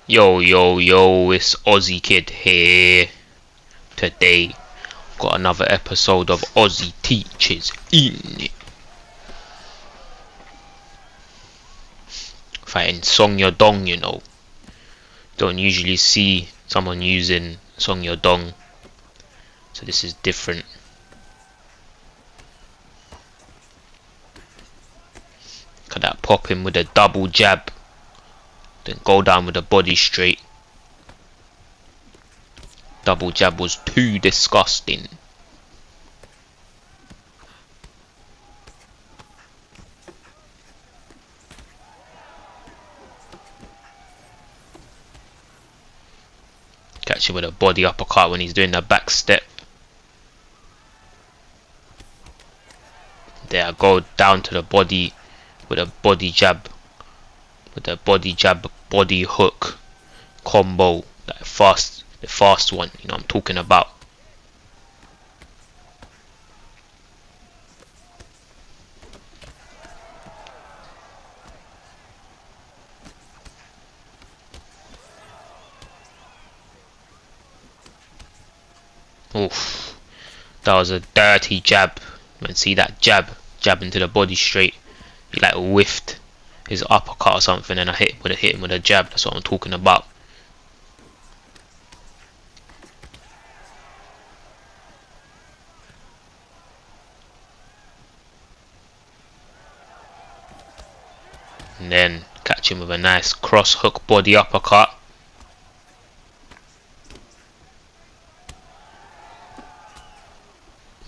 Yo, yo, yo, it's Ozzy Kid here. Today, got another episode of Ozzy Teaches in it. Fighting Song Your Dong, you know. Don't usually see someone using Song Your Dong, so this is different. Look at that, pop him with a double jab, then go down with a body straight. Double jab was too disgusting. Catch him with a body uppercut when he's doing the back step. There I go, down to the body with a body jab. With the body jab, body hook combo. That the fast one, you know what I'm talking about. Oof, that was a dirty jab. Man, see that jab into the body straight. He like whiffed his uppercut or something, and I hit him with a jab. That's what I'm talking about. And then catch him with a nice cross hook body uppercut.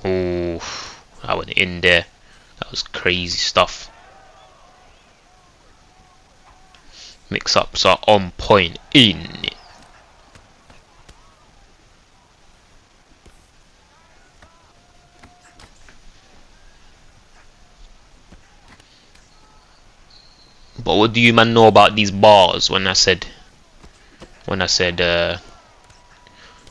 Oof, I went in there. That was crazy stuff. Mix-ups are on point in it. But what do you man know about these bars when I said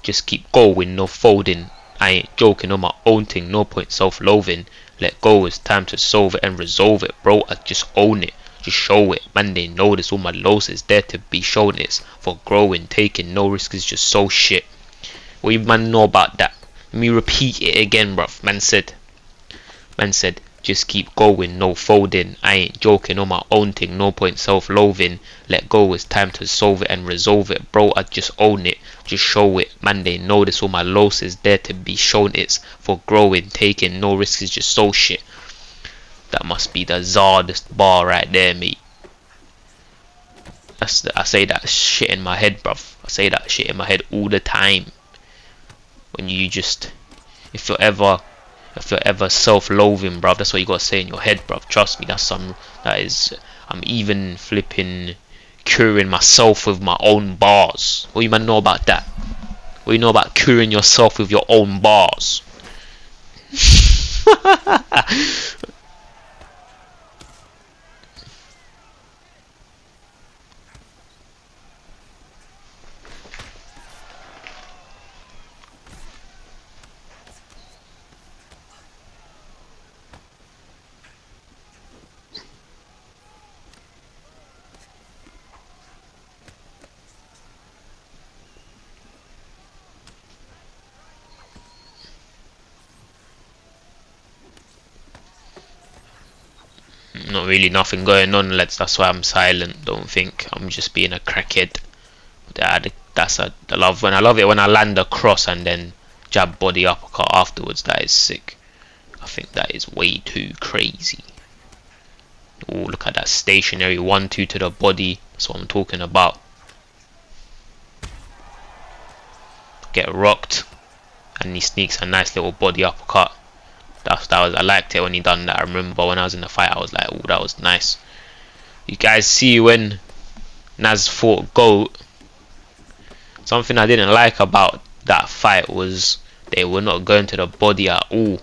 just keep going, no folding. I ain't joking on my own thing, no point self-loathing. Let go, it's time to solve it and resolve it, bro. I just own it, just show it. Man, they notice all my lows is there to be shown. It's for growing, taking no risk is just so shit. What you man know about that? Let me repeat it again, bruv. Man said, just keep going, no folding. I ain't joking on my own thing, no point self-loathing. Let go, it's time to solve it and resolve it, bro. I just own it, just show it. Man, they notice all my lows is there to be shown. It's for growing, taking no risks is just so shit. That must be the zardest bar right there, mate. I say that shit in my head, bruv. I say that shit in my head all the time. When you just, if you're ever self-loathing, bruv, that's what you gotta say in your head, bruv. Trust me, I'm even flipping curing myself with my own bars. What you man know about that? What you know about curing yourself with your own bars? Not really nothing going on, lads. That's why I'm silent. Don't think I'm just being a crackhead. I love it when I land a cross and then jab body uppercut afterwards. That is sick. I think that is way too crazy. Oh, look at that stationary 1-2 to the body. That's what I'm talking about. Get rocked, and he sneaks a nice little body uppercut. I liked it when he done that. I remember when I was in the fight, I was like, oh, that was nice. You guys see when Naz fought Goat, something I didn't like about that fight was they were not going to the body at all.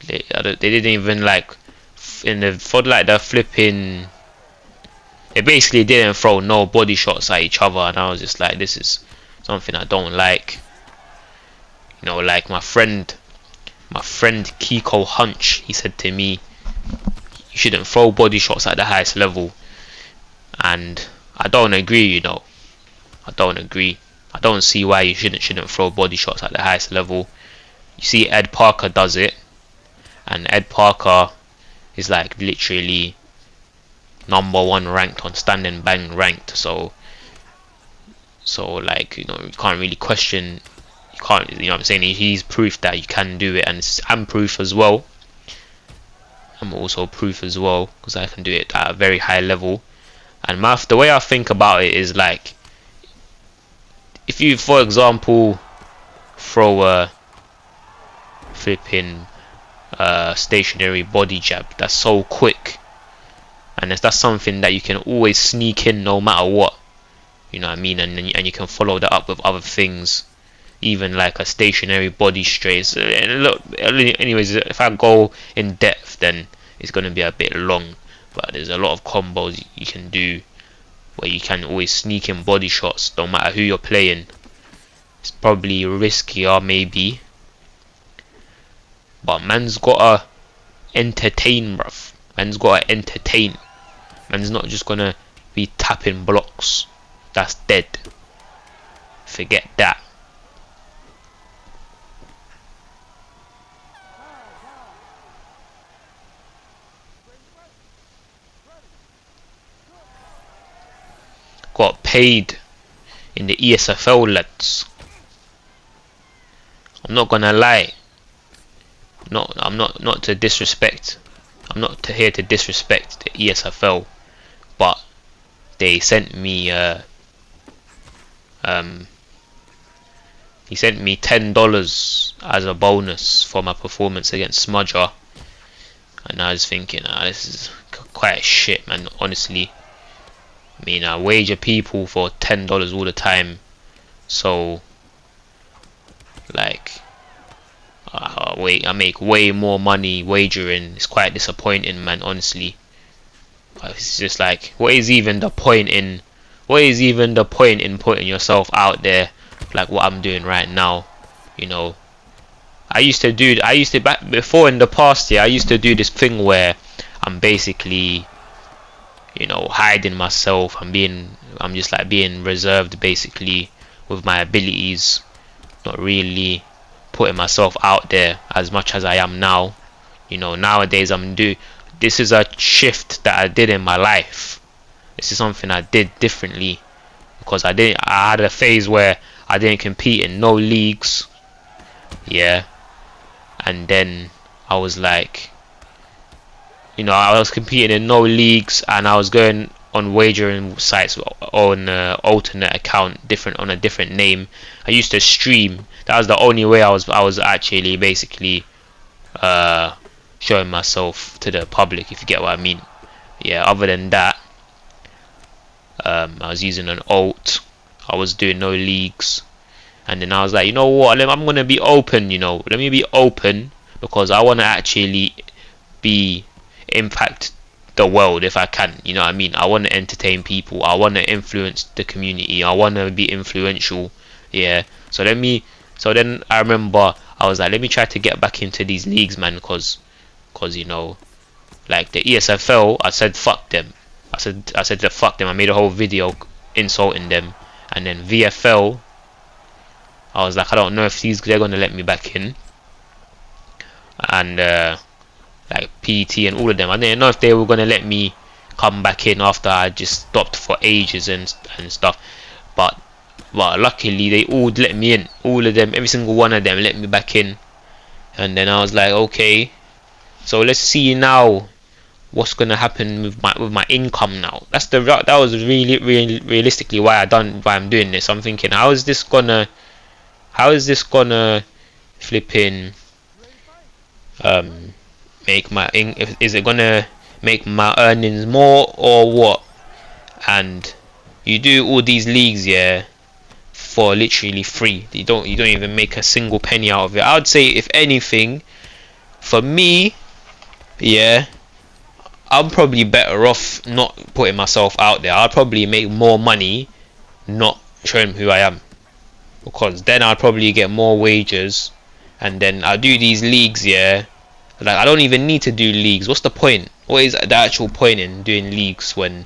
They didn't even like for the flipping. They basically didn't throw no body shots at each other, and I was just like, this is something I don't like. You know, like my friend Kiko Hunch, he said to me, you shouldn't throw body shots at the highest level, and I don't agree, you know. I don't agree. I don't see why you shouldn't throw body shots at the highest level. You see Ed Parker does it, and Ed Parker is like literally #1 ranked on standing bang ranked, so like, you know, you can't really question, you can't, you know what I'm saying, he's proof that you can do it, and I'm proof as well. I'm also proof as well, because I can do it at a very high level. And the way I think about it is like, if you, for example, throw a flipping stationary body jab that's so quick, and that's something that you can always sneak in no matter what, you know what I mean, and you can follow that up with other things, even like a stationary body straight. And look, anyways, if I go in depth, then it's going to be a bit long, but there's a lot of combos you can do where you can always sneak in body shots no matter who you're playing. It's probably riskier maybe, but man's gotta entertain, bruv. Man's gotta entertain. Man's not just gonna be tapping blocks. That's dead. Forget that. Got paid in the ESFL, lads. I'm not gonna lie. I'm not to disrespect. I'm not here to disrespect the ESFL, but they sent me he sent me $10 as a bonus for my performance against Smudger, and I was thinking, this is quite shit, man. Honestly, I mean, I wager people for $10 all the time, so like, I make way more money wagering. It's quite disappointing, man, honestly. It's just like, what is even the point in putting yourself out there like what I'm doing right now, you know? I used to back before in the past, yeah, I used to do this thing where I'm basically, you know, hiding myself. I'm just like being reserved basically with my abilities, not really putting myself out there as much as I am now. You know, nowadays this is a shift that I did in my life. This is something I did differently, because I had a phase where I didn't compete in no leagues, yeah, and then I was like, you know, I was competing in no leagues, and I was going on wagering sites on alternate account, on a different name. I used to stream. That was the only way I was actually basically showing myself to the public, if you get what I mean. Yeah, other than that, I was using an alt. I was doing no leagues, and then I was like, you know what, I'm gonna be open, you know, let me be open, because I want to actually impact the world if I can, you know what I mean. I want to entertain people, I want to influence the community, I want to be influential, yeah. So then I remember I was like, let me try to get back into these leagues, man, because you know, like the ESFL, I said fuck them. I said fuck them. I made a whole video insulting them. And then VFL, I was like, I don't know if they're gonna let me back in. And like PT and all of them, I didn't know if they were gonna let me come back in after I just stopped for ages and stuff. But luckily they all let me in. All of them, every single one of them let me back in. And then I was like, okay, so let's see now what's gonna happen with my income now. That was really realistically why I'm doing this. I'm thinking, how is this gonna flipping make my is it gonna make my earnings more or what? And you do all these leagues, yeah, for literally free. You don't even make a single penny out of it. I would say, if anything, for me, yeah, I'm probably better off not putting myself out there. I'll probably make more money not showing who I am, because then I'll probably get more wages, and then I'll do these leagues, yeah. Like, I don't even need to do leagues. What's the point? What is the actual point in doing leagues when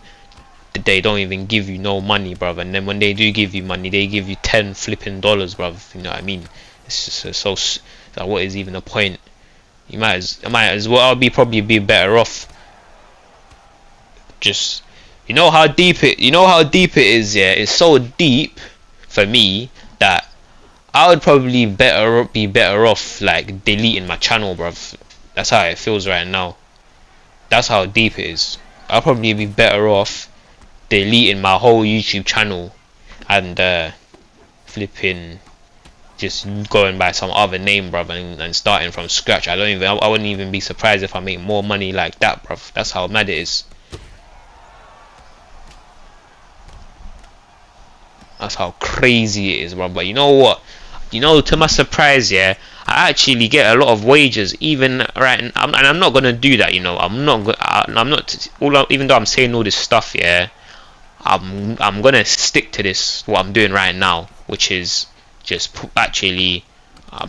the day don't even give you no money, bruv. And then when they do give you money, they give you $10 flipping, bruv. You know what I mean? It's just so like, what is even the point? You might as well. Probably be better off. Just you know how deep it is. Yeah, it's so deep for me that I would probably be better off like deleting my channel, bruv. That's how it feels right now. That's how deep it is. I'll probably be better off deleting my whole YouTube channel and flipping just going by some other name, bruv, and starting from scratch. I wouldn't even be surprised if I make more money like that, bruv. That's how mad it is. That's how crazy it is, bruv. But you know what? You know, to my surprise, yeah, I actually get a lot of wages, even right. And I'm not gonna do that, you know. I'm not. Even though I'm saying all this stuff, yeah, I'm gonna stick to this. What I'm doing right now, which is just I'm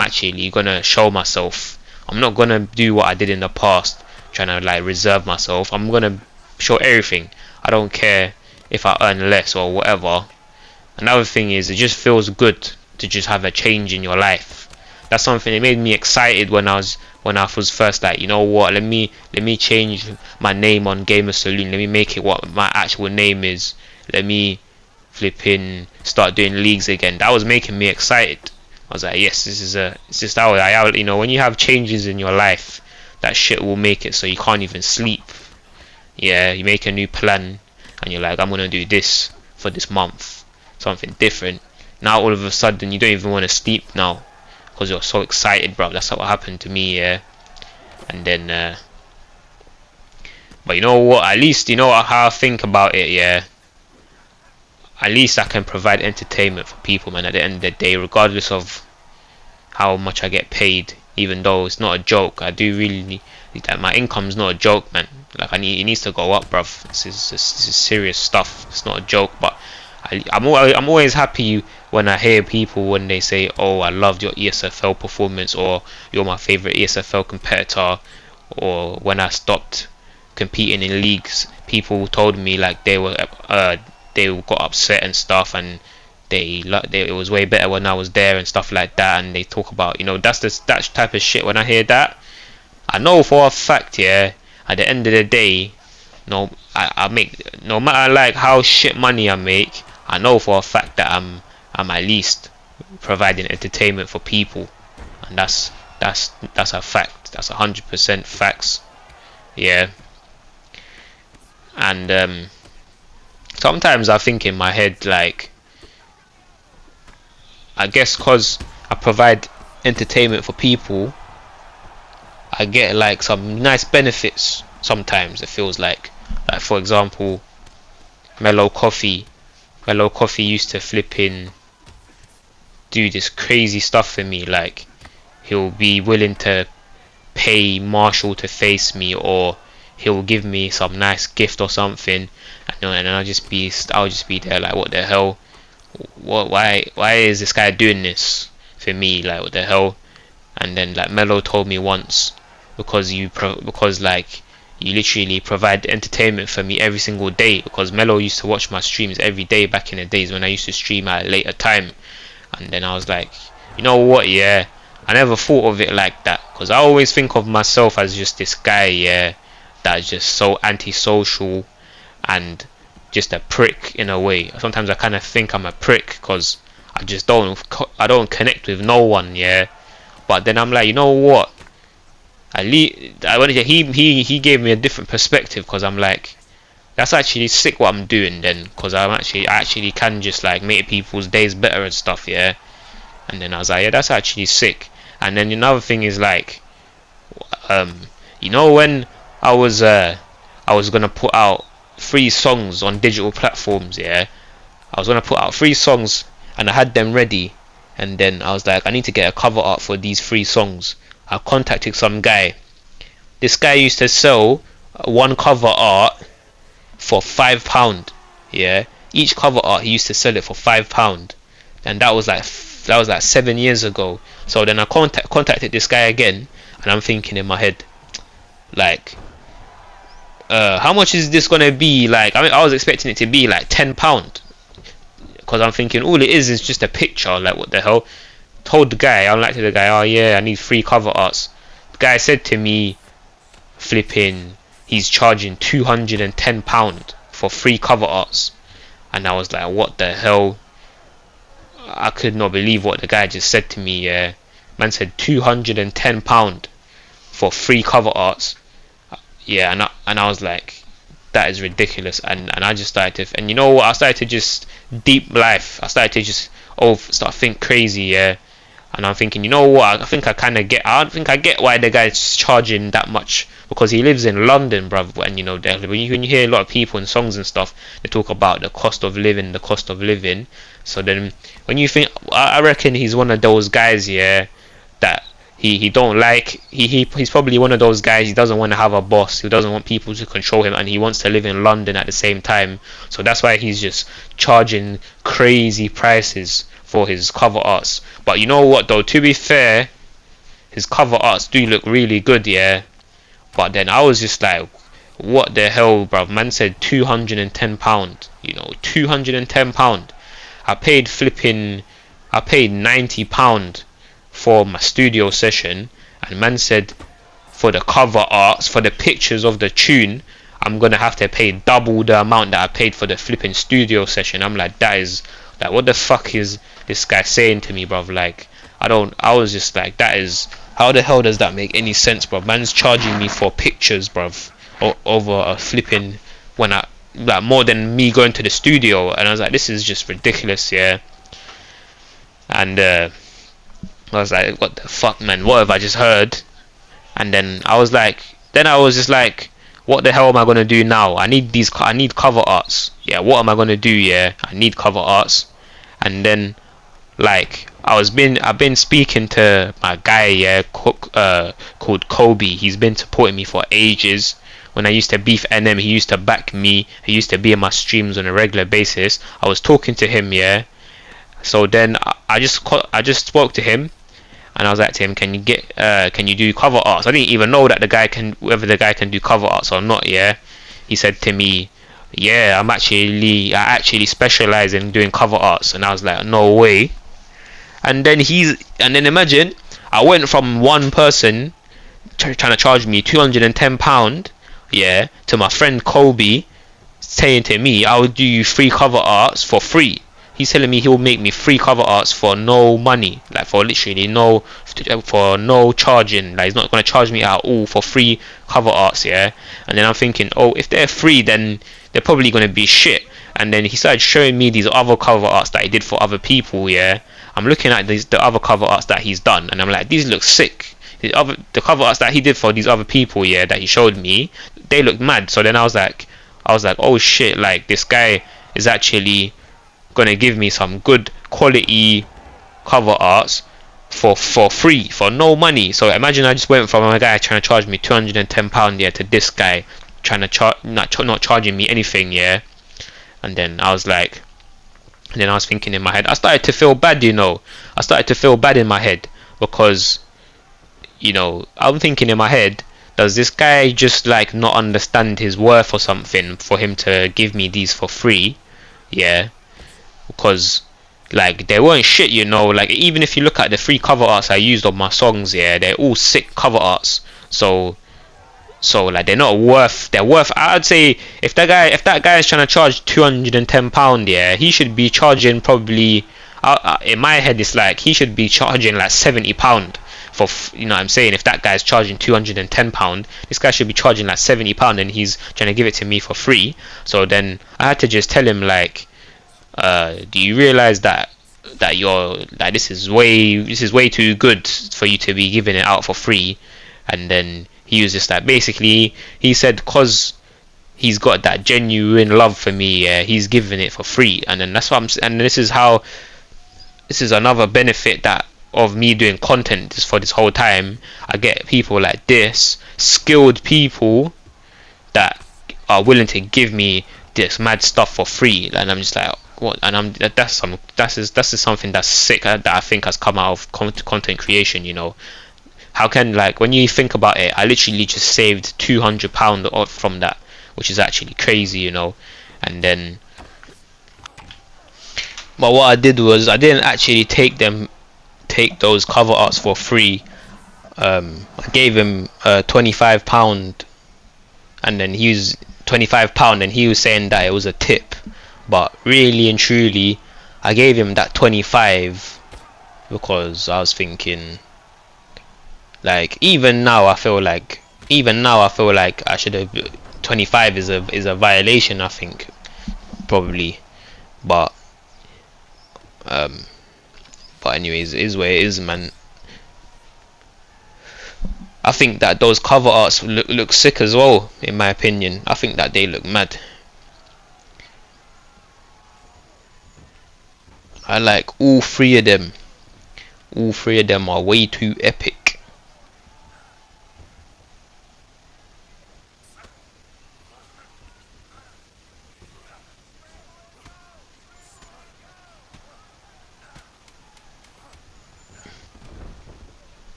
actually gonna show myself. I'm not gonna do what I did in the past, trying to like reserve myself. I'm gonna show everything. I don't care if I earn less or whatever. Another thing is, it just feels good to just have a change in your life. That's something that made me excited when I was first like, you know what, let me change my name on Gamer Saloon. Let me make it what my actual name is. Let me start doing leagues again. That was making me excited. I was like, yes, it's just how you know, when you have changes in your life, that shit will make it so you can't even sleep. Yeah, you make a new plan and you're like, I'm gonna do this for this month, something different. Now all of a sudden you don't even want to sleep now because you're so excited, bro. That's what happened to me, yeah. And then but you know what, at least you know how I think about it, yeah. At least I can provide entertainment for people, man, at the end of the day, regardless of how much I get paid. Even though it's not a joke, I do really like, my income's not a joke, man. Like, it needs to go up, bruv. This is serious stuff. It's not a joke. But I'm always happy when I hear people when they say, oh, I loved your ESFL performance, or you're my favorite ESFL competitor, or when I stopped competing in leagues, people told me like they got upset and stuff, and it was way better when I was there and stuff like that. And they talk about, you know, that type of shit. When I hear that, I know for a fact, yeah, at the end of the day, I make, no matter like how shit money I make, I know for a fact that I'm at least providing entertainment for people, and that's a fact. That's 100% facts, yeah. And sometimes I think in my head, like, I guess cause I provide entertainment for people, I get like some nice benefits. Sometimes it feels like for example, Mellow Coffee used to do this crazy stuff for me. Like, he'll be willing to pay Marshall to face me, or he'll give me some nice gift or something, and I'll just be there like, what the hell? Why is this guy doing this for me? Like, what the hell? And then like Mello told me once, because like you literally provide entertainment for me every single day, because Mello used to watch my streams every day back in the days when I used to stream at a later time. And then I was like, you know what, yeah, I never thought of it like that, because I always think of myself as just this guy, yeah, that's just so antisocial and just a prick in a way. Sometimes I kind of think I'm a prick because I don't connect with no one, yeah. But then I'm like, you know what, at least he gave me a different perspective, because I'm like, that's actually sick what I'm doing then, because I actually can just like make people's days better and stuff, yeah. And then I was like, yeah, that's actually sick. And then another thing is like, you know, when I was gonna put out 3 songs on digital platforms, yeah, I was gonna put out 3 songs and I had them ready, and then I was like, I need to get a cover art for these 3 songs. I contacted some guy. This guy used to sell one cover art for £5, yeah. Each cover art, he used to sell it for £5, and that was like 7 years ago. So then I contacted this guy again, and I'm thinking in my head, like, how much is this gonna be? Like, I mean, I was expecting it to be like £10, because I'm thinking all it is just a picture. Like, what the hell? Told the guy, I'm like to the guy, oh yeah, I need free cover arts. The guy said to me, flipping, he's charging £210 for free cover arts. And I was like, what the hell? I could not believe what the guy just said to me. Yeah, man said £210 for free cover arts. Yeah, and I was like, that is ridiculous. And I just started to, and you know what, I started to just deep life. I started to just start think crazy. Yeah. And I'm thinking, you know what? I think I kind of get. I don't think I get why the guy's charging that much, because he lives in London, bruv. And you know, when you hear a lot of people in songs and stuff, they talk about the cost of living, the cost of living. So then, when you think, I reckon he's one of those guys, yeah, that he don't like. He's probably one of those guys. He doesn't want to have a boss. He doesn't want people to control him, and he wants to live in London at the same time. So that's why he's just charging crazy prices for his cover arts. But you know what though, to be fair, his cover arts do look really good, yeah. But then I was just like, what the hell, bruv? Man said £210, you know, £210. I paid £90 for my studio session, and man said for the cover arts, for the pictures of the tune, I'm gonna have to pay double the amount that I paid for the flipping studio session. I'm like, that is like, what the fuck is this guy saying to me, bruv? Like, I was just like, that is, how the hell does that make any sense, bruv? Man's charging me for pictures, bruv, over a flipping, when I, like, more than me going to the studio. And I was like, this is just ridiculous, yeah. And I was like, what the fuck, man, what have I just heard? And then I was just like, what the hell am I gonna do now? I need cover arts. Yeah, what am I gonna do? Yeah, I need cover arts. And then, like, I've been speaking to my guy, yeah, called Kobe. He's been supporting me for ages. When I used to beef NM, he used to back me. He used to be in my streams on a regular basis. I was talking to him, yeah. So then I just spoke to him, and I was like to him, can you do cover arts? I didn't even know that whether the guy can do cover arts or not, yeah. He said to me, yeah, I actually specialize in doing cover arts. And I was like, no way. And then imagine, I went from one person trying to charge me £210, yeah, to my friend Kobe saying to me, I will do you free cover arts for free. He's telling me he'll make me free cover arts for no money, like for literally no charging. Like, he's not going to charge me at all for free cover arts, yeah. And then I'm thinking, oh, if they're free, then they're probably going to be shit. And then he started showing me these other cover arts that he did for other people, yeah. I'm looking at the other cover arts that he's done, and I'm like, these look sick. The cover arts that he did for these other people, yeah, that he showed me, they look mad. So then I was like, oh shit, like, this guy is actually gonna give me some good quality cover arts for free, for no money. So imagine I just went from a guy trying to charge me £210, yeah, to this guy trying to not charging me anything, yeah. And then I was thinking in my head, I started to feel bad, you know. I started to feel bad in my head, because, you know, I'm thinking in my head, does this guy just like not understand his worth or something for him to give me these for free? Yeah. Because, like, they weren't shit, you know. Like, even if you look at the free cover arts I used on my songs, yeah, they're all sick cover arts. So like, they're worth, I'd say, if that guy is trying to charge £210, yeah, he should be charging probably, in my head it's like, he should be charging like £70 for, you know what I'm saying. If that guy's charging £210, this guy should be charging like £70, and he's trying to give it to me for free. So then I had to just tell him, like, do you realize that you're like, this is way too good for you to be giving it out for free? And then he was just like, basically he said, cause he's got that genuine love for me, he's giving it for free. And then that's what and this is another benefit that of me doing content is, for this whole time I get people like this, skilled people that are willing to give me this mad stuff for free. And I'm just like, what? And that's something that's sick, that I think has come out of content creation, you know. How can, like, when you think about it, I literally just saved £200 from that. which is actually crazy, you know. And then, but what I did was I didn't actually take those cover arts for free. I gave him £25, and then he was £25, and he was saying that it was a tip, but really and truly, I gave him that 25 because I was thinking, like, even now I feel like I should have. 25 is a violation, I think, probably, but anyways, it is what it is, man. I think that those cover arts look sick as well, in my opinion. I think that they look mad. I like all three of them. All three of them are way too epic.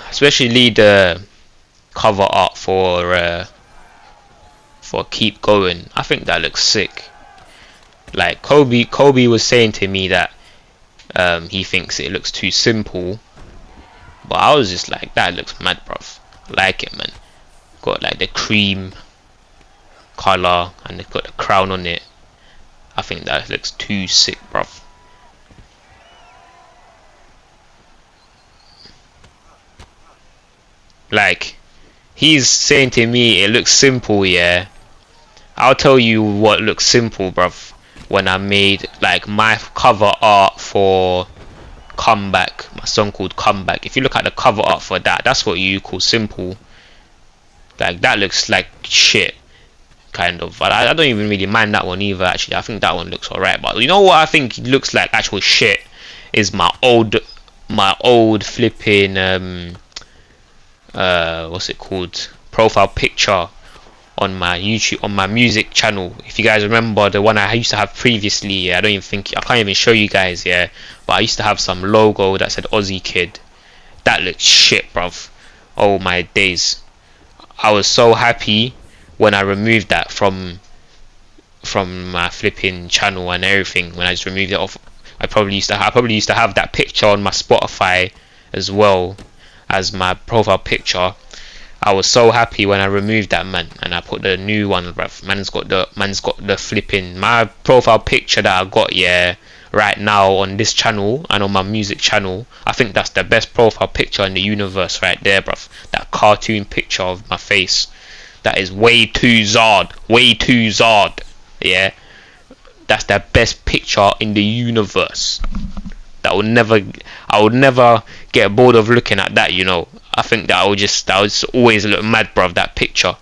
Especially the cover art for Keep Going. I think that looks sick. Like Kobe was saying to me that he thinks it looks too simple, but I was just like, that looks mad, bruv. I like it, man. Got like the cream color and they've got the crown on it. I think that looks too sick, bruv. Like, he's saying to me it looks simple, yeah. I'll tell you what looks simple, bruv. When I made like my cover art for Comeback, my song called Comeback. If you look at the cover art for that, that's what you call simple. Like, that looks like shit, kind of. But I don't even really mind that one either, actually. I think that one looks alright. But you know what I think looks like actual shit is my old flipping what's it called, profile picture on my YouTube, on my music channel. If you guys remember the one I used to have previously, yeah, I can't even show you guys, yeah, but I used to have some logo that said Ozzy Kid. That looked shit, bruv. Oh my days. I was so happy when I removed that from my flipping channel and everything. When I just removed it off, I probably used to have that picture on my Spotify as well as my profile picture. I was so happy when I removed that, man, and I put the new one, bruv. Man's got the flipping, my profile picture that I got, yeah, right now on this channel and on my music channel. I think that's the best profile picture in the universe right there, bruv. That cartoon picture of my face, that is way too Zard, yeah. That's the best picture in the universe. I would never get bored of looking at that, you know. I think that I would always look mad, bruv, that picture.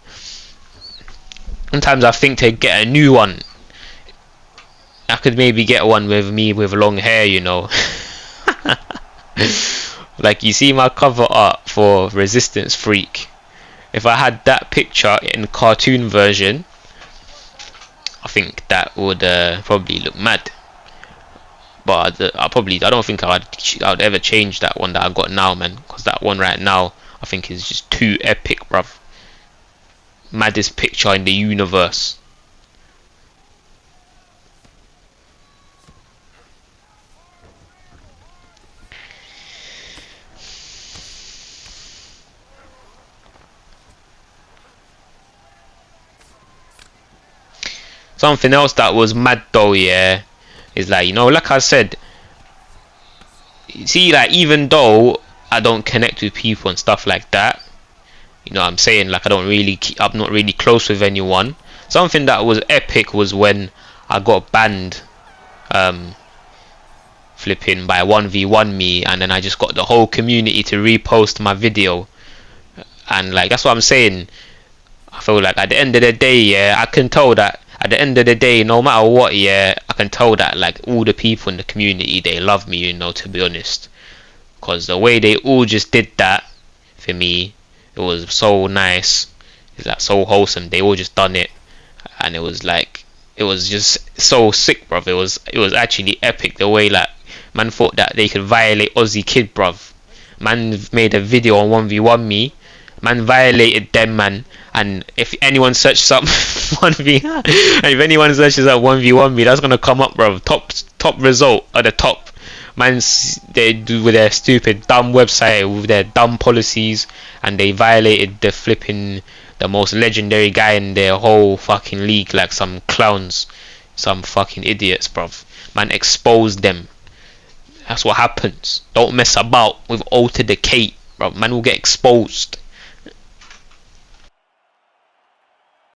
Sometimes I think to get a new one, I could maybe get one with me with long hair, you know. Like, you see my cover art for Resistance Freak. If I had that picture in cartoon version, I think that would probably look mad. But I don't think I would ever change that one that I got now, man, because that one right now I think is just too epic, bruv. Maddest picture in the universe. Something else that was mad though, yeah, is like, you know, like I said, see, like, even though I don't connect with people and stuff like that, you know what I'm saying, like, I'm not really close with anyone. Something that was epic was when I got banned flipping by 1v1 me, and then I just got the whole community to repost my video. And like, that's what I'm saying. I feel like at the end of the day, yeah, I can tell that at the end of the day, no matter what, yeah, I can tell that like all the people in the community, they love me, you know, to be honest, because the way they all just did that for me, it was so nice. It's like so wholesome. They all just done it, and it was like, it was just so sick, bruv. It was actually epic the way like man thought that they could violate Ozzy Kid, bruv. Man made a video on 1v1 me. Man violated them, man. And if anyone searches up 1v, and if anyone searches up 1v1 me, that's gonna come up, bro. Top result at the top. Man's they do with their stupid dumb website with their dumb policies, and they violated the most legendary guy in their whole fucking league, like some clowns, some fucking idiots, bruv. Man exposed them. That's what happens. Don't mess about with Alter Decay, bruv. Man will get exposed.